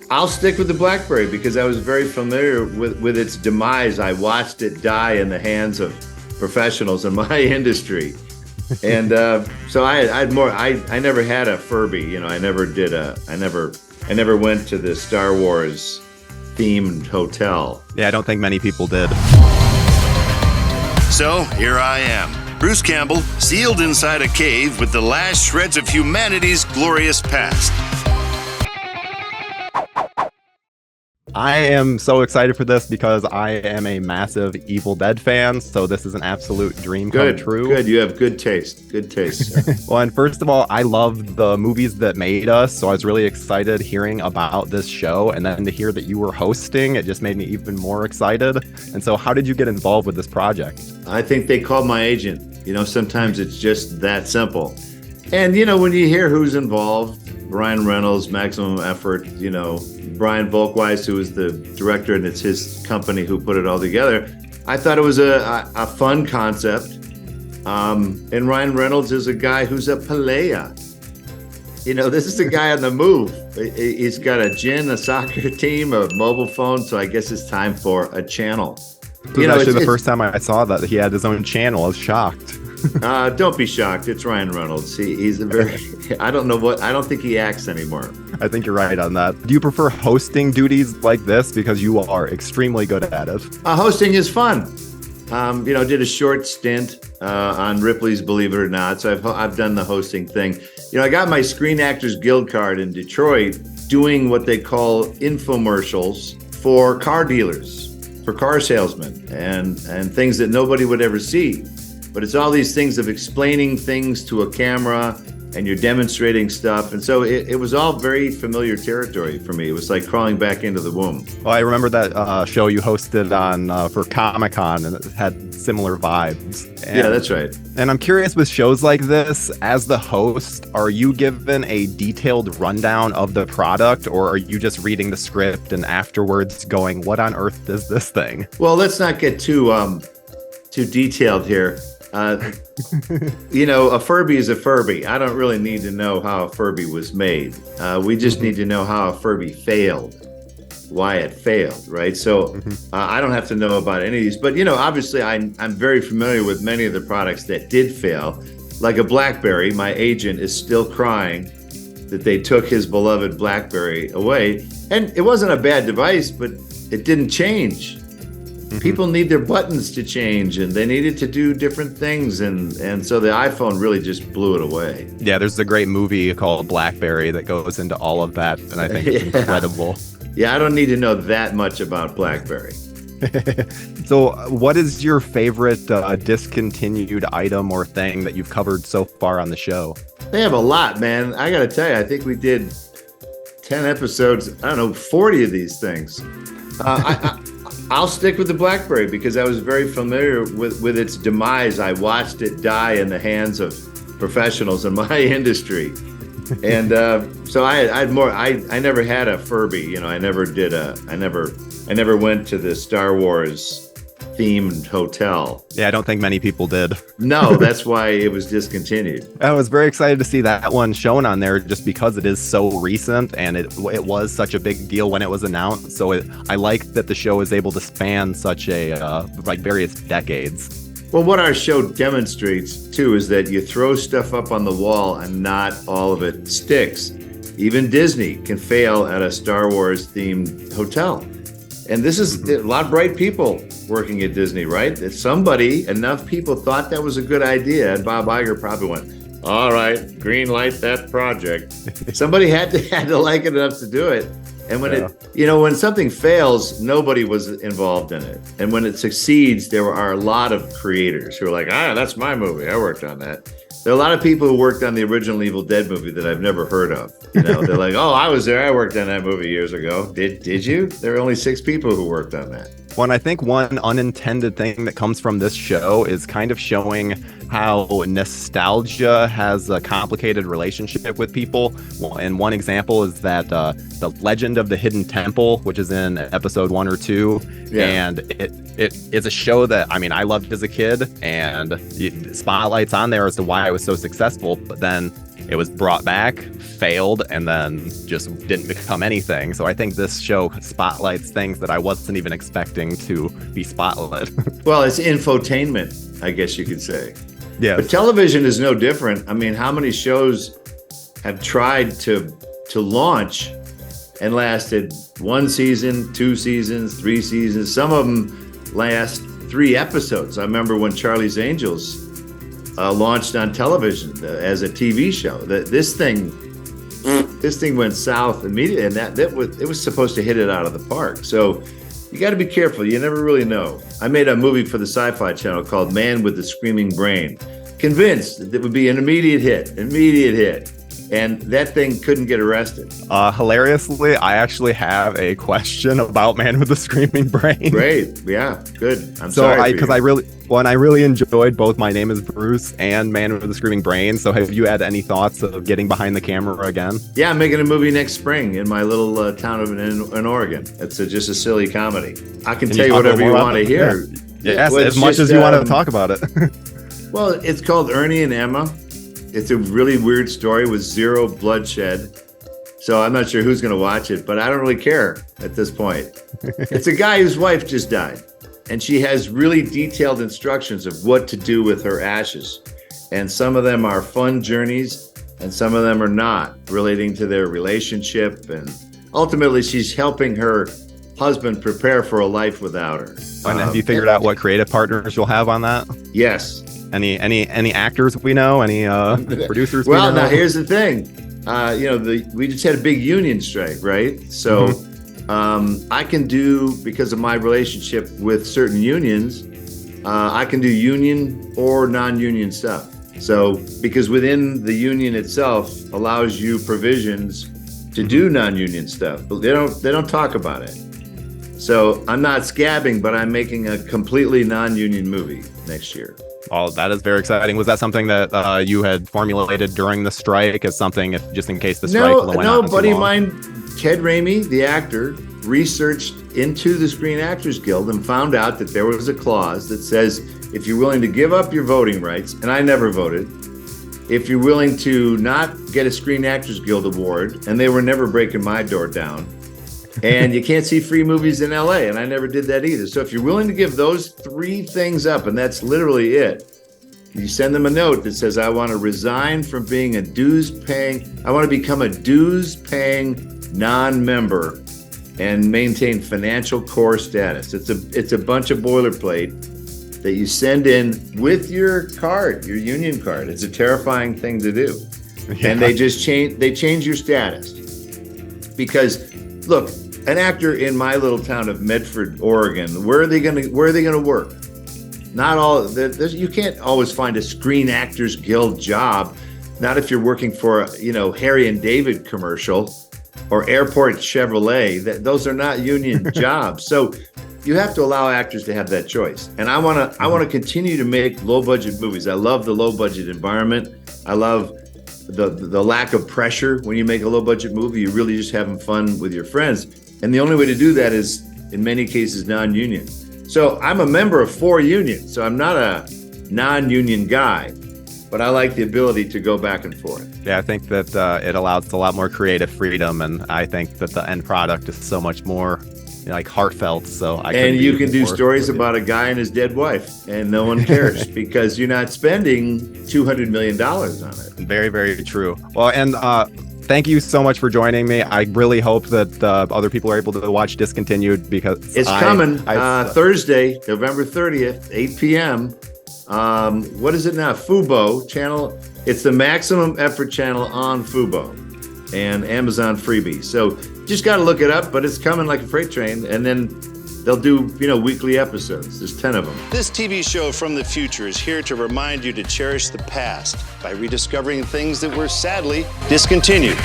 I'll stick with the Blackberry because I was very familiar with its demise. I watched it die in the hands of professionals in my industry. And so I never had a Furby, I never went to the Star Wars themed hotel. Yeah, I don't think many people did. So here I am, Bruce Campbell, sealed inside a cave with the last shreds of humanity's glorious past. I am so excited for this because I am a massive Evil Dead fan, so this is an absolute dream come true. Good, you have good taste. Good taste, sir. Well, and first of all, I love the movies that made us, so I was really excited hearing about this show, and then to hear that you were hosting, it just made me even more excited. And so how did you get involved with this project? I think they called my agent. Sometimes it's just that simple. And, when you hear who's involved, Ryan Reynolds, Maximum Effort, Brian Volkweis, who is the director, and it's his company who put it all together. I thought it was a fun concept. And Ryan Reynolds is a guy who's a Pelea. This is a guy on the move. He's got a gym, a soccer team, a mobile phone. So I guess it's time for a channel. It was actually the first time I saw that he had his own channel. I was shocked. Don't be shocked. It's Ryan Reynolds. He's a very, I don't think he acts anymore. I think you're right on that. Do you prefer hosting duties like this because you are extremely good at it? Hosting is fun. Did a short stint on Ripley's Believe It or Not. So I've done the hosting thing. I got my Screen Actors Guild card in Detroit doing what they call infomercials for car dealers, for car salesmen and things that nobody would ever see. But it's all these things of explaining things to a camera and you're demonstrating stuff. And so it was all very familiar territory for me. It was like crawling back into the womb. Well, I remember that show you hosted on for Comic-Con, and it had similar vibes. Yeah, that's right. And I'm curious, with shows like this, as the host, are you given a detailed rundown of the product, or are you just reading the script and afterwards going, what on earth is this thing? Well, let's not get too detailed here. A Furby is a Furby. I don't really need to know how a Furby was made. We just need to know how a Furby failed, why it failed, right? So I don't have to know about any of these. But, obviously I'm very familiar with many of the products that did fail. Like a Blackberry, my agent is still crying that they took his beloved Blackberry away. And it wasn't a bad device, but it didn't change. People need their buttons to change, and they needed to do different things, and so the iPhone really just blew it away. Yeah, there's a great movie called Blackberry that goes into all of that, and I think it's incredible. Yeah, I don't need to know that much about Blackberry. So what is your favorite discontinued item or thing that you've covered so far on the show? They have a lot, man. I gotta tell you, I think we did 10 episodes, 40 of these things. I'll stick with the Blackberry because I was very familiar with its demise. I watched it die in the hands of professionals in my industry. And so I never had a Furby, I never went to the Star Wars themed hotel. Yeah, I don't think many people did. No, that's why it was discontinued. I was very excited to see that one shown on there just because it is so recent and it was such a big deal when it was announced. So I like that the show is able to span such a various decades. Well, what our show demonstrates too is that you throw stuff up on the wall and not all of it sticks. Even Disney can fail at a Star Wars themed hotel. And this is a lot of bright people working at Disney, right? That enough people thought that was a good idea, and Bob Iger probably went, all right, green light that project. Somebody had to like it enough to do it. And when when something fails, nobody was involved in it. And when it succeeds, there are a lot of creators who are like, that's my movie. I worked on that. There are a lot of people who worked on the original Evil Dead movie that I've never heard of. They're like, oh, I was there. I worked on that movie years ago. Did you? There were only 6 people who worked on that. Well, and I think one unintended thing that comes from this show is kind of showing how nostalgia has a complicated relationship with people. Well, and one example is that the Legend of the Hidden Temple, which is in episode 1 or 2, and it is a show that I loved as a kid, and the spotlight's on there as to why I was so successful. But then it was brought back, failed, and then just didn't become anything. So I think this show spotlights things that I wasn't even expecting to be spotlighted. Well, it's infotainment, I guess you could say. Yeah. But television is no different. I mean, how many shows have tried to launch and lasted 1 season, 2 seasons, 3 seasons? Some of them last 3 episodes. I remember when Charlie's Angels launched on television as a TV show. This thing went south immediately, and it was supposed to hit it out of the park. So you got to be careful. You never really know. I made a movie for the Sci-Fi Channel called Man with the Screaming Brain, convinced that it would be an immediate hit. And that thing couldn't get arrested. Hilariously, I actually have a question about Man with the Screaming Brain. Great. Yeah, good. I'm sorry. Because I really enjoyed both My Name is Bruce and Man with the Screaming Brain. So have you had any thoughts of getting behind the camera again? Yeah, I'm making a movie next spring in my little town in Oregon. It's just a silly comedy. I can tell you whatever you want to hear. Yes, as much as you want to talk about it. Well, it's called Ernie and Emma. It's a really weird story with zero bloodshed. So I'm not sure who's going to watch it, but I don't really care at this point. It's a guy whose wife just died, and she has really detailed instructions of what to do with her ashes. And some of them are fun journeys, and some of them are not, relating to their relationship. And ultimately, she's helping her husband prepare for a life without her. And have you figured out what creative partners you'll have on that? Yes. Any actors we know? Any producers? Well, we know? now here's the thing. We just had a big union strike, right? So I can do, because of my relationship with certain unions, I can do union or non-union stuff. So because within the union itself allows you provisions to do non-union stuff, but they don't talk about it. So I'm not scabbing, but I'm making a completely non-union movie next year. Oh, that is very exciting. Was that something that you had formulated during the strike as something, just in case the strike went on too long? No, buddy of mine, Ted Raimi, the actor, researched into the Screen Actors Guild and found out that there was a clause that says if you're willing to give up your voting rights, and I never voted, if you're willing to not get a Screen Actors Guild award, and they were never breaking my door down, and you can't see free movies in LA, and I never did that either. So if you're willing to give those 3 things up, and that's literally it, you send them a note that says, I want to resign from being I want to become a dues-paying non-member and maintain financial core status. It's a bunch of boilerplate that you send in with your card, your union card. It's a terrifying thing to do. Yeah. And they change your status. Because, look, an actor in my little town of Medford, Oregon, where are they going to work? Not all. You can't always find a Screen Actors Guild job. Not if you're working for Harry and David commercial or Airport Chevrolet. Those are not union jobs. So you have to allow actors to have that choice. And I want to continue to make low budget movies. I love the low budget environment. I love the lack of pressure when you make a low budget movie. You're really just having fun with your friends. And the only way to do that is, in many cases, non-union. So I'm a member of 4 unions, so I'm not a non-union guy, but I like the ability to go back and forth. Yeah, I think that it allows a lot more creative freedom, and I think that the end product is so much more heartfelt. So you can do stories about a guy and his dead wife, and no one cares because you're not spending $200 million on it. Very, very true. Well, and thank you so much for joining me. I really hope that other people are able to watch Discontinued, because it's coming Thursday, November 30th, 8 p.m. What is it now? Fubo channel. It's the Maximum Effort channel on Fubo and Amazon Freebie. So just got to look it up, but it's coming like a freight train. And then they'll do, weekly episodes. There's 10 of them. This TV show from the future is here to remind you to cherish the past by rediscovering things that were sadly discontinued.